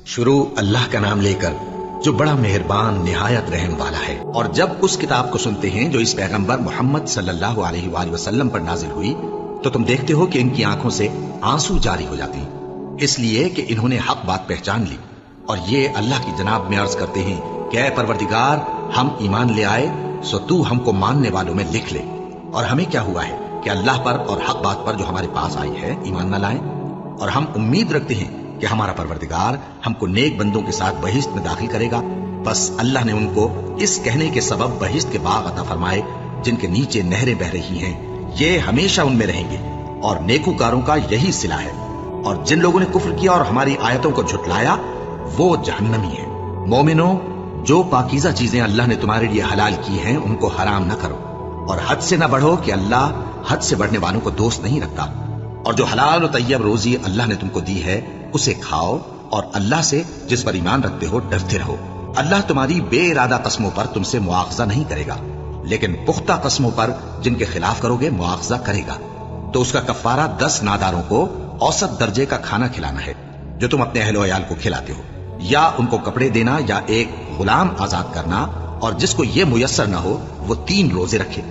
شروع اللہ کا نام لے کر جو بڑا مہربان نہایت رحم والا ہے۔ اور جب اس کتاب کو سنتے ہیں جو اس پیغمبر محمد صلی اللہ علیہ وآلہ وسلم پر نازل ہوئی تو تم دیکھتے ہو کہ ان کی آنکھوں سے آنسو جاری ہو جاتے ہیں، اس لیے کہ انہوں نے حق بات پہچان لی اور یہ اللہ کی جناب میں عرض کرتے ہیں کہ اے پروردگار، ہم ایمان لے آئے سو تو ہم کو ماننے والوں میں لکھ لے، اور ہمیں کیا ہوا ہے کہ اللہ پر اور حق بات پر جو ہمارے پاس آئی ہے ایمان نہ لائیں، اور ہم امید رکھتے ہیں کہ ہمارا پروردگار ہم کو نیک بندوں کے ساتھ بہشت میں داخل کرے گا۔ بس اللہ نے ان کو اس کہنے کے سبب بہشت کے باغ عطا فرمائے جن کے نیچے نہریں بہ رہی ہیں، یہ ہمیشہ ان میں رہیں گے، اور نیکوکاروں کا یہی صلہ ہے۔ اور جن لوگوں نے کفر کیا اور ہماری آیتوں کو جھٹلایا وہ جہنمی ہیں۔ مومنو، جو پاکیزہ چیزیں اللہ نے تمہارے لیے حلال کی ہیں ان کو حرام نہ کرو، اور حد سے نہ بڑھو کہ اللہ حد سے بڑھنے والوں کو دوست نہیں رکھتا، اور جو حلال و طیب روزی اللہ نے تم کو دی ہے اسے کھاؤ، اور اللہ سے جس پر ایمان رکھتے ہو ڈرتے رہو۔ اللہ تمہاری بے ارادہ قسموں پر تم سے مواخذہ نہیں کرے گا، لیکن پختہ قسموں پر جن کے خلاف کرو گے مواخذہ کرے گا۔ تو اس کا کفارہ 10 ناداروں کو اوسط درجے کا کھانا کھلانا ہے جو تم اپنے اہل و عیال کو کھلاتے ہو، یا ان کو کپڑے دینا، یا ایک غلام آزاد کرنا، اور جس کو یہ میسر نہ ہو وہ 3 روزے رکھے۔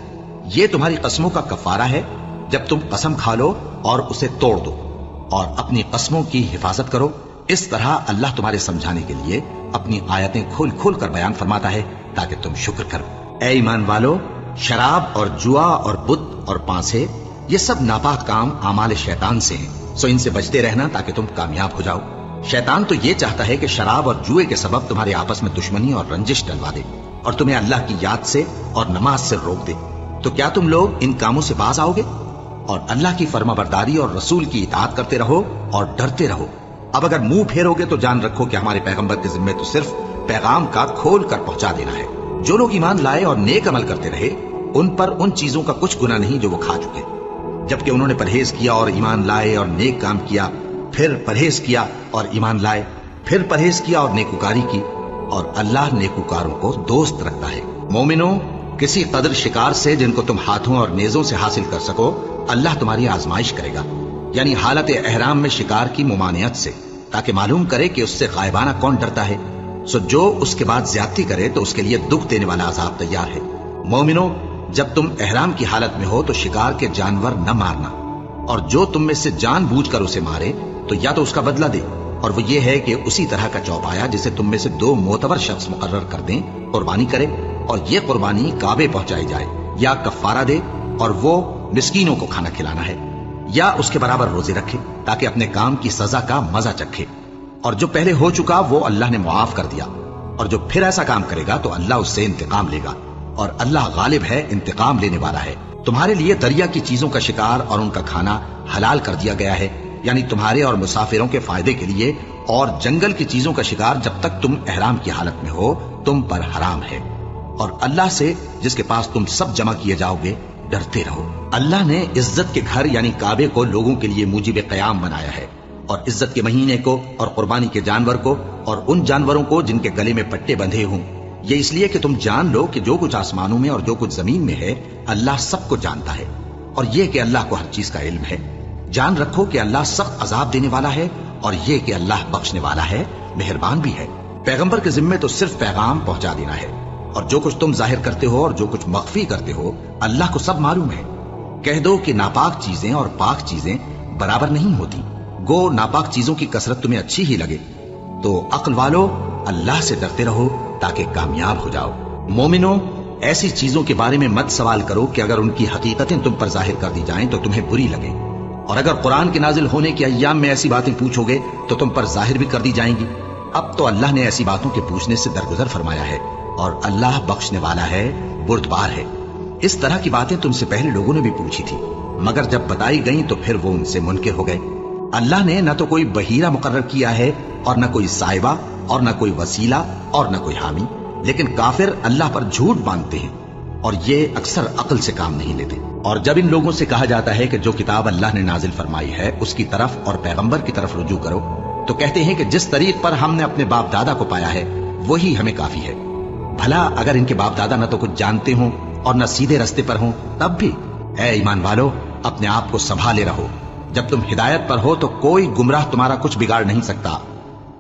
یہ تمہاری قسموں کا کفارہ ہے جب تم قسم کھا لو اور اسے توڑ دو، اور اپنی قسموں کی حفاظت کرو۔ اس طرح اللہ تمہارے سمجھانے کے لیے اپنی آیتیں کھول کھول کر بیان فرماتا ہے تاکہ تم شکر کرو۔ اے ایمان والو، شراب اور جوا اور بت اور پانسے یہ سب ناپاک کام اعمال شیطان سے ہیں، سو ان سے بچتے رہنا تاکہ تم کامیاب ہو جاؤ۔ شیطان تو یہ چاہتا ہے کہ شراب اور جوئے کے سبب تمہارے آپس میں دشمنی اور رنجش ڈلوا دے، اور تمہیں اللہ کی یاد سے اور نماز سے روک دے۔ تو کیا تم لوگ ان کاموں سے باز آؤ گے؟ اور اللہ کی فرما برداری اور رسول کی اطاعت کرتے رہو اور ڈرتے رہو۔ اب اگر منہ پھیرو گے تو جان رکھو کہ ہمارے پیغمبر کے ذمے تو صرف پیغام کا کھول کر پہنچا دینا ہے۔ جو لوگ ایمان لائے اور نیک عمل کرتے رہے ان پر ان چیزوں کا کچھ گناہ نہیں جو وہ کھا چکے، جبکہ انہوں نے پرہیز کیا اور ایمان لائے اور نیک کام کیا، پھر پرہیز کیا اور ایمان لائے، پھر پرہیز کیا اور نیکوکاری کی، اور اللہ نیکوکاروں کو دوست رکھتا ہے۔ مومنو، کسی قدر شکار سے جن کو تم ہاتھوں اور نیزوں سے حاصل کر سکو اللہ تمہاری آزمائش کرے گا، یعنی حالت احرام میں شکار کی ممانعت سے، تاکہ معلوم کرے کہ اس سے غائبانہ کون ڈرتا ہے، سو جو اس کے بعد زیادتی کرے تو اس کے لیے دکھ دینے والا عذاب تیار ہے۔ مومنو، جب تم احرام کی حالت میں ہو تو شکار کے جانور نہ مارنا، اور جو تم میں سے جان بوجھ کر اسے مارے تو یا تو اس کا بدلہ دے، اور وہ یہ ہے کہ اسی طرح کا چوپایا جسے تم میں سے 2 معتبر شخص مقرر کر دیں قربانی کرے، اور یہ قربانی کعبے پہنچائی جائے، یا کفارہ دے اور وہ مسکینوں کو کھانا کھلانا ہے، یا اس کے برابر روزے رکھے تاکہ اپنے کام کی سزا کا مزہ چکھے۔ اور جو پہلے ہو چکا وہ اللہ نے معاف کر دیا، اور جو پھر ایسا کام کرے گا تو اللہ اس سے انتقام لے گا، اور اللہ غالب ہے، انتقام لینے والا ہے۔ تمہارے لیے دریا کی چیزوں کا شکار اور ان کا کھانا حلال کر دیا گیا ہے، یعنی تمہارے اور مسافروں کے فائدے کے لیے، اور جنگل کی چیزوں کا شکار جب تک تم احرام کی حالت میں ہو تم پر حرام ہے۔ اور اللہ سے جس کے پاس تم سب جمع کیے جاؤ گے ڈرتے رہو۔ اللہ نے عزت کے گھر یعنی کعبے کو لوگوں کے لیے موجب قیام بنایا ہے، اور عزت کے مہینے کو، اور قربانی کے جانور کو، اور ان جانوروں کو جن کے گلے میں پٹے بندھے ہوں، یہ اس لیے کہ تم جان لو کہ جو کچھ آسمانوں میں اور جو کچھ زمین میں ہے اللہ سب کو جانتا ہے، اور یہ کہ اللہ کو ہر چیز کا علم ہے۔ جان رکھو کہ اللہ سخت عذاب دینے والا ہے، اور یہ کہ اللہ بخشنے والا ہے، مہربان بھی ہے۔ پیغمبر کے ذمے تو صرف پیغام پہنچا دینا ہے، اور جو کچھ تم ظاہر کرتے ہو اور جو کچھ مخفی کرتے ہو اللہ کو سب معلوم ہے۔ کہہ دو کہ ناپاک چیزیں اور پاک چیزیں برابر نہیں ہوتی، گو ناپاک چیزوں کی کثرت تمہیں اچھی ہی لگے، تو عقل والو اللہ سے ڈرتے رہو تاکہ کامیاب ہو جاؤ۔ مومنو، ایسی چیزوں کے بارے میں مت سوال کرو کہ اگر ان کی حقیقتیں تم پر ظاہر کر دی جائیں تو تمہیں بری لگے، اور اگر قرآن کے نازل ہونے کے ایام میں ایسی باتیں پوچھو گے تو تم پر ظاہر بھی کر دی جائیں گی۔ اب تو اللہ نے ایسی باتوں کے پوچھنے سے درگزر فرمایا ہے، اور اللہ بخشنے والا ہے، بردبار ہے۔ اس طرح کی باتیں تم سے پہلے لوگوں نے بھی پوچھی تھی، مگر جب بتائی گئیں تو پھر وہ ان سے منکر ہو گئے۔ اللہ نے نہ تو کوئی بحیرہ مقرر کیا ہے، اور نہ کوئی سائبہ، اور نہ کوئی وسیلہ، اور نہ کوئی حامی، لیکن کافر اللہ پر جھوٹ باندھتے ہیں، اور یہ اکثر عقل سے کام نہیں لیتے۔ اور جب ان لوگوں سے کہا جاتا ہے کہ جو کتاب اللہ نے نازل فرمائی ہے اس کی طرف اور پیغمبر کی طرف رجوع کرو، تو کہتے ہیں کہ جس طریق پر ہم نے اپنے باپ دادا کو پایا ہے وہی ہمیں کافی ہے۔ بھلا اگر ان کے باپ دادا نہ تو کچھ جانتے ہوں اور نہ سیدھے رستے پر ہوں تب بھی؟ اے ایمان والو، اپنے آپ کو سنبھالے رہو، جب تم ہدایت پر ہو تو کوئی گمراہ تمہارا کچھ بگاڑ نہیں سکتا،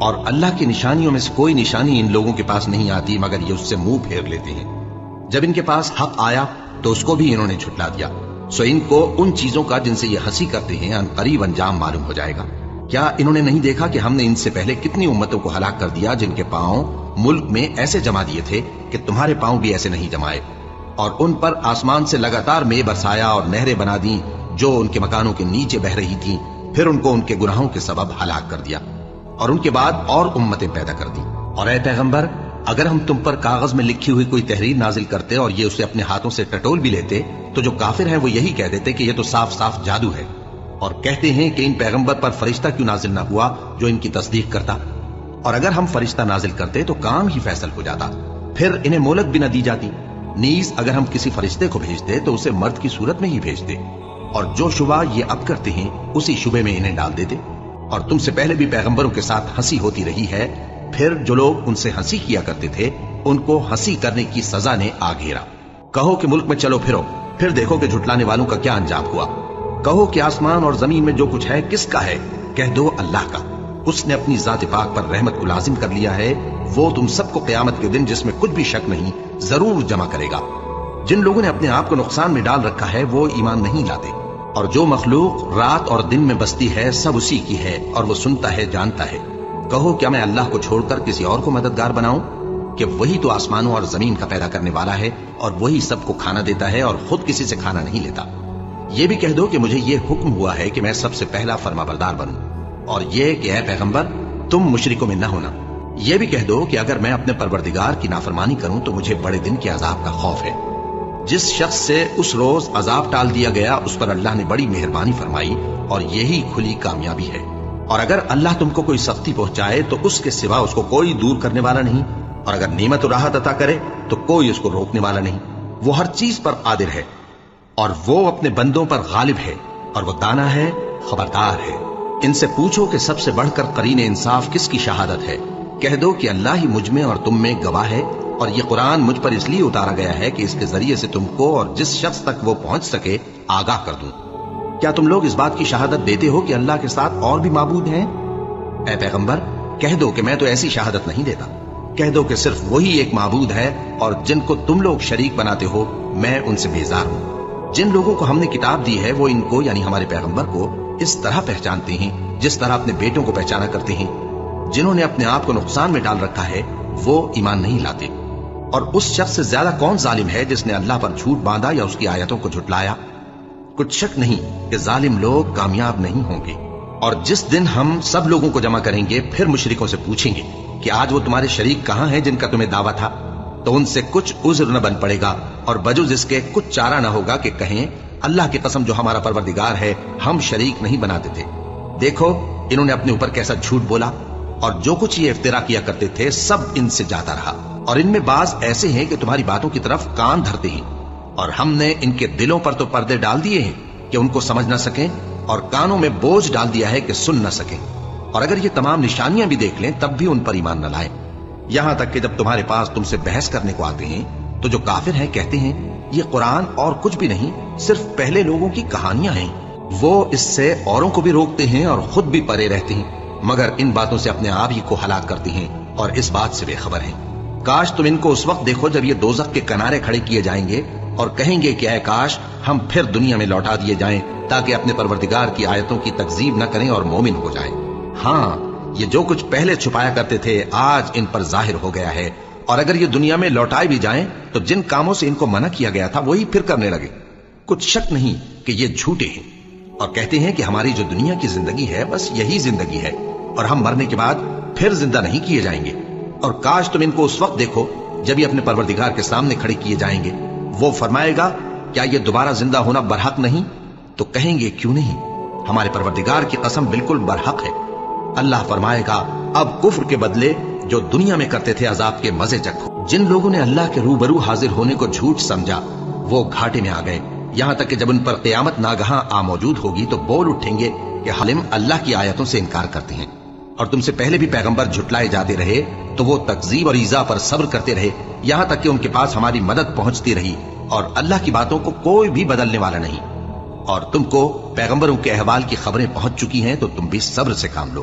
اور اللہ کی نشانیوں میں سے کوئی نشانی ان لوگوں کے پاس نہیں آتی مگر یہ اس سے منہ پھیر لیتے ہیں۔ جب ان کے پاس حق آیا تو اس کو بھی انہوں نے جھٹلا دیا، سو ان کو ان چیزوں کا جن سے یہ ہنسی کرتے ہیں ان قریب انجام معلوم ہو جائے گا۔ کیا انہوں نے نہیں دیکھا کہ ہم نے ان سے پہلے کتنی امتوں کو ہلاک کر دیا جن کے پاؤں ملک میں ایسے جما دیے تھے کہ تمہارے پاؤں بھی ایسے نہیں جمائے، اور ان پر آسمان سے لگاتار مے برسایا اور نہریں بنا دیں جو ان کے مکانوں کے نیچے بہ رہی تھیں، پھر ان کو ان کے گناہوں کے سبب ہلاک کر دیا، اور ان کے بعد اور امتیں پیدا کر دی۔ اور اے پیغمبر، اگر ہم تم پر کاغذ میں لکھی ہوئی کوئی تحریر نازل کرتے اور یہ اسے اپنے ہاتھوں سے ٹٹول بھی لیتے تو جو کافر ہیں وہ یہی کہہ دیتے کہ یہ تو صاف صاف جادو ہے، اور کہتے ہیں کہ ان پیغمبر پر فرشتہ کیوں نازل نہ ہوا جو ان کی تصدیق کرتا، اور اگر ہم فرشتہ نازل کرتے تو کام ہی فیصل ہو جاتا، پھر انہیں مہلت بھی نہ دی جاتی۔ نیز اگر ہم کسی فرشتے کو بھیجتے تو اسے مرد کی صورت میں ہی بھیجتے، اور جو شبہ یہ اب کرتے ہیں اسی شبے میں انہیں ڈال دیتے۔ اور تم سے پہلے بھی پیغمبروں کے ساتھ ہنسی ہوتی رہی ہے، پھر جو لوگ ان سے ہنسی کیا کرتے تھے ان کو ہنسی کرنے کی سزا نے آ گھیرا۔ کہو کہ ملک میں چلو پھرو، پھر دیکھو کہ جھٹلانے والوں کا کیا انجام ہوا۔ کہو کہ آسمان اور زمین میں جو کچھ ہے کس کا ہے؟ کہہ دو اللہ کا، اس نے اپنی ذات پاک پر رحمت کو لازم کر لیا ہے، وہ تم سب کو قیامت کے دن جس میں کچھ بھی شک نہیں ضرور جمع کرے گا۔ جن لوگوں نے اپنے آپ کو نقصان میں ڈال رکھا ہے وہ ایمان نہیں لاتے، اور جو مخلوق رات اور دن میں بستی ہے سب اسی کی ہے، اور وہ سنتا ہے جانتا ہے۔ کہو کیا میں اللہ کو چھوڑ کر کسی اور کو مددگار بناؤں؟ کہ وہی تو آسمانوں اور زمین کا پیدا کرنے والا ہے، اور وہی سب کو کھانا دیتا ہے اور خود کسی سے کھانا نہیں لیتا۔ یہ بھی کہہ دو کہ مجھے یہ حکم ہوا ہے کہ میں سب سے پہلا فرما بردار بنوں، اور یہ کہ اے پیغمبر تم مشرکوں میں نہ ہونا۔ یہ بھی کہہ دو کہ اگر میں اپنے پروردگار کی نافرمانی کروں تو مجھے بڑے دن کے عذاب کا خوف ہے۔ جس شخص سے اس روز عذاب ٹال دیا گیا اس پر اللہ نے بڑی مہربانی فرمائی، اور یہی کھلی کامیابی ہے۔ اور اگر اللہ تم کو کوئی سختی پہنچائے تو اس کے سوا اس کو کوئی دور کرنے والا نہیں، اور اگر نعمت و راحت عطا کرے تو کوئی اس کو روکنے والا نہیں۔ وہ ہر چیز پر قادر ہے، اور وہ اپنے بندوں پر غالب ہے، اور وہ دانا ہے، خبردار ہے۔ ان سے پوچھو کہ سب سے بڑھ کر قرین انصاف کس کی شہادت ہے؟ کہہ دو کہ اللہ ہی مجھ میں اور تم میں گواہ ہے، اور یہ قرآن مجھ پر اس لیے اتارا گیا ہے کہ اس کے ذریعے سے تم کو اور جس شخص تک وہ پہنچ سکے آگاہ کر دوں۔ کیا تم لوگ اس بات کی شہادت دیتے ہو کہ اللہ کے ساتھ اور بھی معبود ہیں؟ اے پیغمبر کہہ دو کہ میں تو ایسی شہادت نہیں دیتا، کہہ دو کہ صرف وہی ایک معبود ہے، اور جن کو تم لوگ شریک بناتے ہو میں ان سے بیزار ہوں۔ جن لوگوں کو ہم نے کتاب دی ہے وہ ان کو یعنی ہمارے پیغمبر کو اس طرح پہچانتے ہیں جس طرح اپنے بیٹوں کو پہچانا کرتے ہیں۔ جنہوں نے اپنے آپ کو نقصان میں ڈال رکھا ہے وہ ایمان نہیں لاتے۔ اور اس شخص سے زیادہ کون ظالم ہے جس نے اللہ پر جھوٹ باندھا یا اس کی آیتوں کو جھٹلایا؟ کچھ شک نہیں کہ ظالم لوگ کامیاب نہیں ہوں گے۔ اور جس دن ہم سب لوگوں کو جمع کریں گے پھر مشرکوں سے پوچھیں گے کہ آج وہ تمہارے شریک کہاں ہیں جن کا تمہیں دعویٰ تھا، تو ان سے کچھ عذر نہ بن پڑے گا، اور بجز اس کے کچھ چارہ نہ ہوگا کہ کہیں اللہ کی قسم جو ہمارا پروردگار ہے ہم شریک نہیں بناتے تھے۔ دیکھو انہوں نے اپنے اوپر کیسا جھوٹ بولا، اور جو کچھ یہ افترا کیا کرتے تھے سب ان سے جاتا رہا۔ اور ان میں بعض ایسے ہیں کہ تمہاری باتوں کی طرف کان دھرتے ہیں، اور ہم نے ان کے دلوں پر تو پردے ڈال دیے ہیں کہ ان کو سمجھ نہ سکیں، اور کانوں میں بوجھ ڈال دیا ہے کہ سن نہ سکیں، اور اگر یہ تمام نشانیاں بھی دیکھ لیں تب بھی ان پر ایمان نہ لائیں۔ یہاں تک کہ جب تمہارے پاس تم سے بحث کرنے کو آتے ہیں تو جو کافر ہیں کہتے ہیں یہ قرآن اور کچھ بھی نہیں صرف پہلے لوگوں کی کہانیاں ہیں۔ وہ اس سے اوروں کو بھی روکتے ہیں اور خود بھی پرے رہتے ہیں، مگر ان باتوں سے اپنے آپ ہی کو ہلاک کرتے ہیں اور اس بات سے بے خبر ہیں۔ کاش تم ان کو اس وقت دیکھو جب یہ دوزخ کے کنارے کھڑے کیے جائیں گے اور کہیں گے کہ اے کاش ہم پھر دنیا میں لوٹا دیے جائیں تاکہ اپنے پروردگار کی آیتوں کی تکذیب نہ کریں اور مومن ہو جائیں۔ ہاں یہ جو کچھ پہلے چھپایا کرتے تھے آج ان پر ظاہر ہو گیا ہے، اور اگر یہ دنیا میں لوٹائے بھی جائیں تو جن کاموں سے ان کو منع کیا گیا تھا وہی پھر کرنے لگے۔ کچھ شک نہیں کہ یہ جھوٹے ہیں، اور کہتے ہیں کہ ہماری جو دنیا کی زندگی ہے بس یہی زندگی ہے، اور ہم مرنے کے بعد پھر زندہ نہیں کیے جائیں گے۔ اور کاش تم ان کو اس وقت دیکھو جب یہ اپنے پروردگار کے سامنے کھڑے کیے جائیں گے، وہ فرمائے گا کیا یہ دوبارہ زندہ ہونا برحق نہیں؟ تو کہیں گے کیوں نہیں، ہمارے پروردگار کی قسم بالکل برحق ہے۔ اللہ فرمائے گا اب کفر کے بدلے جو دنیا میں کرتے تھے عذاب کے مزے چکھو۔ جن لوگوں نے اللہ کے روبرو حاضر ہونے کو جھوٹ سمجھا وہ گھاٹے میں آ گئے، یہاں تک کہ جب ان پر قیامت ناگہاں آ موجود ہوگی تو بول اٹھیں گے کہ حالم اللہ کی آیتوں سے انکار کرتے ہیں۔ اور تم سے پہلے بھی پیغمبر جھٹلائے جاتے رہے تو وہ تکذیب اور ایذا پر صبر کرتے رہے، یہاں تک کہ ان کے پاس ہماری مدد پہنچتی رہی، اور اللہ کی باتوں کو کوئی بھی بدلنے والا نہیں۔ اور تم کو پیغمبروں کے احوال کی خبریں پہنچ چکی ہیں تو تم بھی صبر سے کام لو۔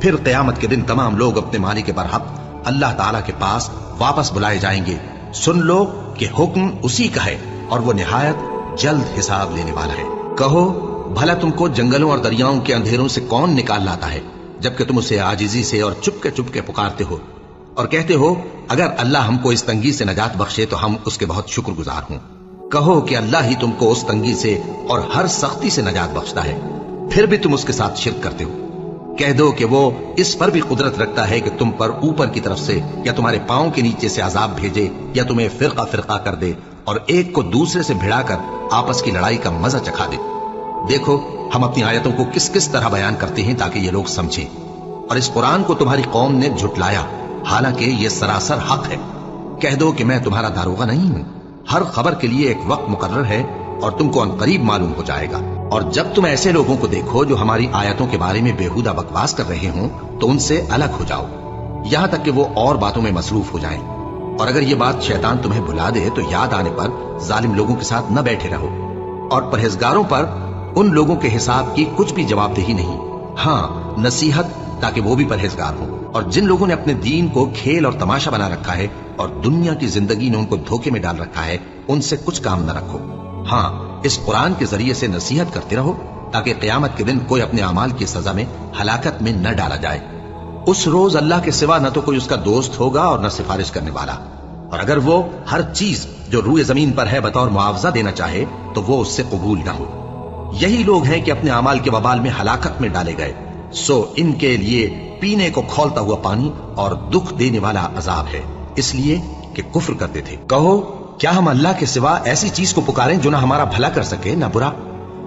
پھر قیامت کے دن تمام لوگ اپنے مالک برحق اللہ تعالیٰ کے پاس واپس بلائے جائیں گے۔ سن لو کہ حکم اسی کا ہے اور وہ نہایت جلد حساب لینے والا ہے۔ کہو بھلا تم کو جنگلوں اور دریاؤں کے اندھیروں سے کون نکال لاتا ہے، جبکہ تم اسے عاجزی سے اور چپ کے پکارتے ہو اور کہتے ہو اگر اللہ ہم کو اس تنگی سے نجات بخشے تو ہم اس کے بہت شکر گزار ہوں۔ کہو کہ اللہ ہی تم کو اس تنگی سے اور ہر سختی سے نجات بخشتا ہے، پھر بھی تم اس کے ساتھ شرک کرتے ہو۔ کہہ دو کہ وہ اس پر بھی قدرت رکھتا ہے کہ تم پر اوپر کی طرف سے یا تمہارے پاؤں کے نیچے سے عذاب بھیجے یا تمہیں فرقہ فرقہ کر دے اور ایک کو دوسرے سے بھڑا کر آپس کی لڑائی کا مزہ چکھا دے۔ دیکھو ہم اپنی آیتوں کو کس کس طرح بیان کرتے ہیں تاکہ یہ لوگ سمجھیں، اور اس قرآن کو تمہاری قوم نے جھٹلایا حالانکہ یہ سراسر حق ہے۔ کہہ دو کہ میں تمہارا داروغہ نہیں ہوں، ہر خبر کے لیے ایک وقت مقرر ہے اور تم کو عنقریب معلوم ہو جائے گا۔ اور جب تم ایسے لوگوں کو دیکھو جو ہماری آیتوں کے بارے میں بےہودہ بکواس کر رہے ہوں تو ان سے الگ ہو جاؤ، یہاں تک کہ وہ اور باتوں میں مصروف ہو جائیں۔ اور اگر یہ بات شیطان تمہیں بھلا دے تو یاد آنے پر ظالم لوگوں کے ساتھ نہ بیٹھے رہو، اور پرہیزگاروں پر ان لوگوں کے حساب کی کچھ بھی جواب دہی نہیں، ہاں نصیحت تاکہ وہ بھی پرہیزگار ہوں۔ اور جن لوگوں نے اپنے دین کو کھیل اور تماشا بنا رکھا ہے اور دنیا کی زندگی نے ان کو دھوکے میں ڈال رکھا ہے، ان سے کچھ کام نہ رکھو، ہاں اس قرآن کے ذریعے سے نصیحت کرتے رہو تاکہ قیامت کے دن کوئی اپنے اعمال کی سزا میں ہلاکت میں نہ ڈالا جائے۔ اس روز اللہ کے سوا نہ تو کوئی اس کا دوست ہوگا اور نہ سفارش کرنے والا، اور اگر وہ ہر چیز جو روئے زمین پر ہے بطور معاوضہ دینا چاہے تو وہ اس سے قبول نہ ہو۔ یہی لوگ ہیں کہ اپنے اعمال کے وبال میں ہلاکت میں ڈالے گئے، سو ان کے لیے پینے کو کھولتا ہوا پانی اور دکھ دینے والا عذاب ہے، اس لیے کہ کفر کرتے تھے۔ کہو کیا ہم اللہ کے سوا ایسی چیز کو پکاریں جو نہ ہمارا بھلا کر سکے نہ برا؟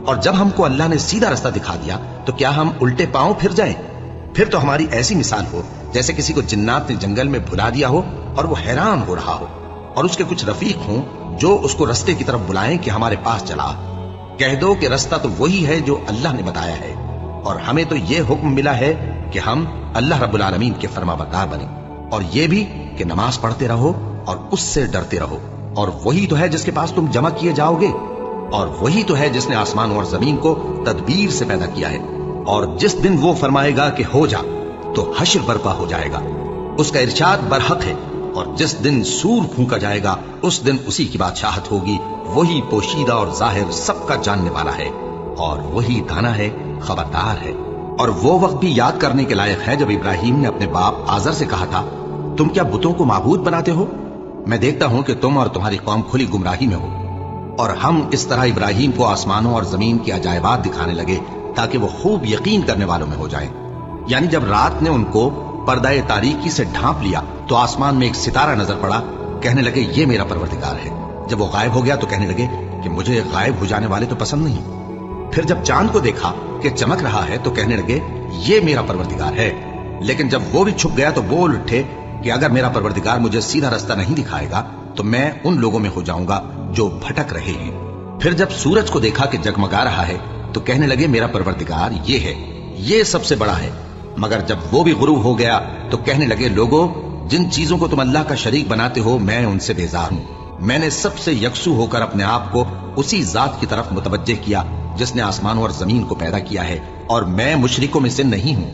اور جب ہم کو اللہ نے سیدھا رستہ دکھا دیا تو کیا ہم الٹے پاؤں پھر جائیں؟ پھر تو ہماری ایسی مثال ہو جیسے کسی کو جنات نے جنگل میں بھلا دیا ہو اور وہ حیران ہو رہا ہو، اور اس کے کچھ رفیق ہوں جو اس کو رستے کی طرف بلائیں کہ ہمارے پاس چلا۔ کہہ دو کہ رستہ تو وہی ہے جو اللہ نے بتایا ہے، اور ہمیں تو یہ حکم ملا ہے کہ ہم اللہ رب العالمین کے فرما بردار بنیں، اور یہ بھی کہ نماز پڑھتے رہو اور اس سے ڈرتے رہو، اور وہی تو ہے جس کے پاس تم جمع کیے جاؤ گے، اور وہی تو ہے جس نے آسمان اور زمین کو تدبیر سے پیدا کیا ہے، اور جس دن وہ فرمائے گا کہ ہو جا تو حشر برپا ہو جائے گا، اس کا ارشاد برحق ہے، اور جس دن سور پھونکا جائے گا اس دن اسی کی بادشاہت ہوگی، وہی پوشیدہ اور ظاہر سب کا جاننے والا ہے، اور وہی دانا ہے، خبردار ہے۔ اور وہ وقت بھی یاد کرنے کے لائق ہے جب ابراہیم نے اپنے باپ آزر سے کہا تھا تم کیا بتوں کو معبود بناتے ہو؟ میں دیکھتا ہوں کہ تم اور تمہاری قوم کھلی گمراہی میں ہو۔ اور ہم اس طرح ابراہیم کو آسمانوں اور زمین کی عجائبات دکھانے لگے تاکہ وہ خوب یقین کرنے والوں میں ہو جائیں۔ یعنی جب رات نے ان کو پردہ تاریکی سے ڈھانپ لیا تو آسمان میں ایک ستارہ نظر پڑا، کہنے لگے یہ میرا پروردگار ہے۔ جب وہ غائب ہو گیا تو کہنے لگے کہ مجھے غائب ہو جانے والے تو پسند نہیں۔ پھر جب چاند کو دیکھا کہ چمک رہا ہے تو کہنے لگے یہ میرا پروردگار ہے۔ لیکن جب وہ بھی چھپ گیا تو بول اٹھے کہ اگر میرا پروردگار مجھے سیدھا رستہ نہیں دکھائے گا تو میں ان لوگوں میں ہو جاؤں گا جو بھٹک رہے ہیں۔ پھر جب سورج کو دیکھا کہ جگمگا رہا ہے تو کہنے لگے میرا پروردگار یہ ہے، یہ سب سے بڑا ہے۔ مگر جب وہ بھی غروب ہو گیا تو کہنے لگے لوگوں جن چیزوں کو تم اللہ کا شریک بناتے ہو میں ان سے بیزار ہوں۔ میں نے سب سے یکسو ہو کر اپنے آپ کو اسی ذات کی طرف متوجہ کیا جس نے آسمانوں اور زمین کو پیدا کیا ہے، اور میں مشرکوں میں سے نہیں ہوں۔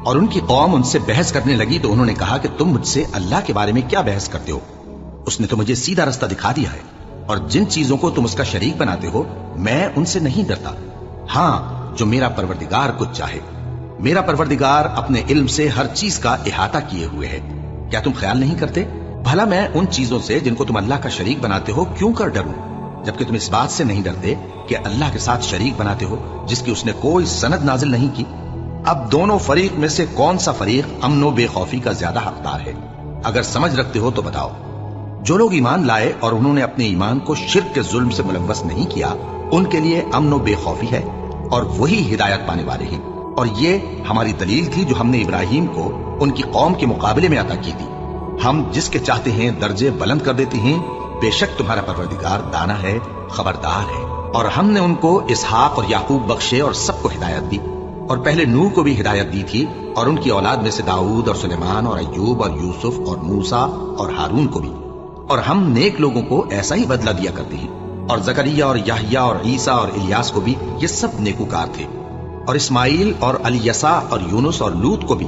اور ان کی قوم ان سے بحث کرنے لگی تو انہوں نے کہا کہ تم مجھ سے اللہ کے بارے میں کیا بحث کرتے ہو؟ اس نے تو مجھے سیدھا رستہ دکھا دیا ہے، اور جن چیزوں کو تم اس کا شریک بناتے ہو میں ان سے نہیں ڈرتا، ہاں جو میرا پروردگار کچھ چاہے۔ میرا پروردگار اپنے علم سے ہر چیز کا احاطہ کیے ہوئے ہے۔ کیا تم خیال نہیں کرتے؟ بھلا میں ان چیزوں سے جن کو تم اللہ کا شریک بناتے ہو کیوں کر ڈروں، جبکہ تم اس بات سے نہیں ڈرتے کہ اللہ کے ساتھ شریک بناتے ہو جس کی اس نے کوئی سند نازل نہیں کی۔ اب دونوں فریق میں سے کون سا فریق امن و بے خوفی کا زیادہ حقدار ہے؟ اگر سمجھ رکھتے ہو تو بتاؤ۔ جو لوگ ایمان لائے اور انہوں نے اپنے ایمان کو شرک کے ظلم سے ملوث نہیں کیا ان کے لیے امن و بے خوفی ہے، اور وہی ہدایت پانے والے ہیں۔ اور یہ ہماری دلیل تھی جو ہم نے ابراہیم کو ان کی قوم کے مقابلے میں عطا کی تھی۔ ہم جس کے چاہتے ہیں درجے بلند کر دیتے ہیں، بے شک تمہارا پروردگار دانا ہے، خبردار ہے۔ اور ہم نے ان کو اسحاق اور یعقوب بخشے اور سب کو ہدایت دی، اور پہلے نوح کو بھی ہدایت دی تھی، اور ان کی اولاد میں سے داؤد اور سلیمان اور ایوب اور یوسف اور موسیٰ اور ہارون کو بھی۔ اور ہم نیک لوگوں کو ایسا ہی بدلہ دیا کرتے ہیں، اور زکریا اور یحییٰ اور عیسیٰ اور الیاس کو بھی، یہ سب نیکوکار تھے، اور اسماعیل اور الیسع اور یونس اور لوط کو بھی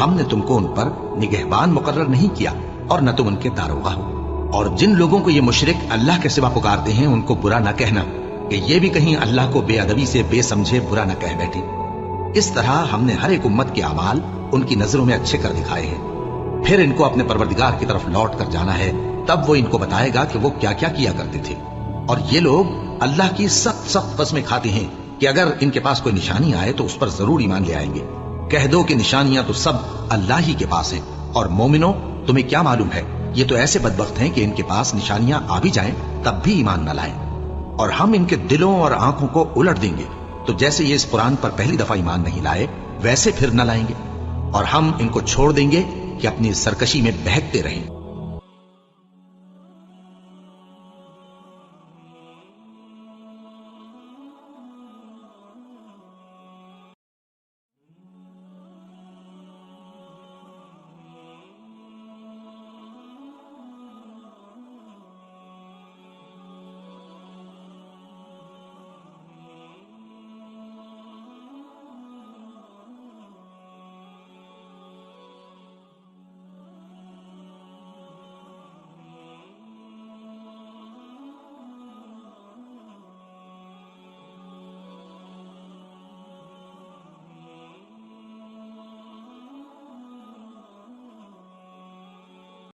ہم نے تم کو ان پر نگہبان مقرر نہیں کیا اور نہ تم ان کے داروغہ ہو۔ اور جن لوگوں کو یہ مشرک اللہ کے سوا پکارتے ہیں ان کو برا نہ کہنا کہ یہ بھی کہیں اللہ کو بے ادبی سے بے سمجھے برا نہ کہہ بیٹھے۔ اس طرح ہم نے ہر ایک امت کے اعمال ان کی نظروں میں اچھے کر دکھائے ہیں، پھر ان کو اپنے پروردگار کی طرف لوٹ کر جانا ہے، تب وہ ان کو بتائے گا کہ وہ کیا کیا کیا کرتے تھے۔ اور یہ لوگ اللہ کی سخت سخت قسمیں کھاتے ہیں کہ اگر ان کے پاس کوئی نشانی آئے تو اس پر ضرور ایمان لے آئیں گے۔ کہہ دو کہ نشانیاں تو سب اللہ ہی کے پاس ہیں، اور مومنوں تمہیں کیا معلوم ہے، یہ تو ایسے بدبخت ہیں کہ ان کے پاس نشانیاں آ بھی جائیں تب بھی ایمان نہ لائیں، اور ہم ان کے دلوں اور آنکھوں کو الٹ دیں گے، تو جیسے یہ اس قرآن پر پہلی دفعہ ایمان نہیں لائے ویسے پھر نہ لائیں گے، اور ہم ان کو چھوڑ دیں گے کہ اپنی سرکشی میں بہکتے رہیں۔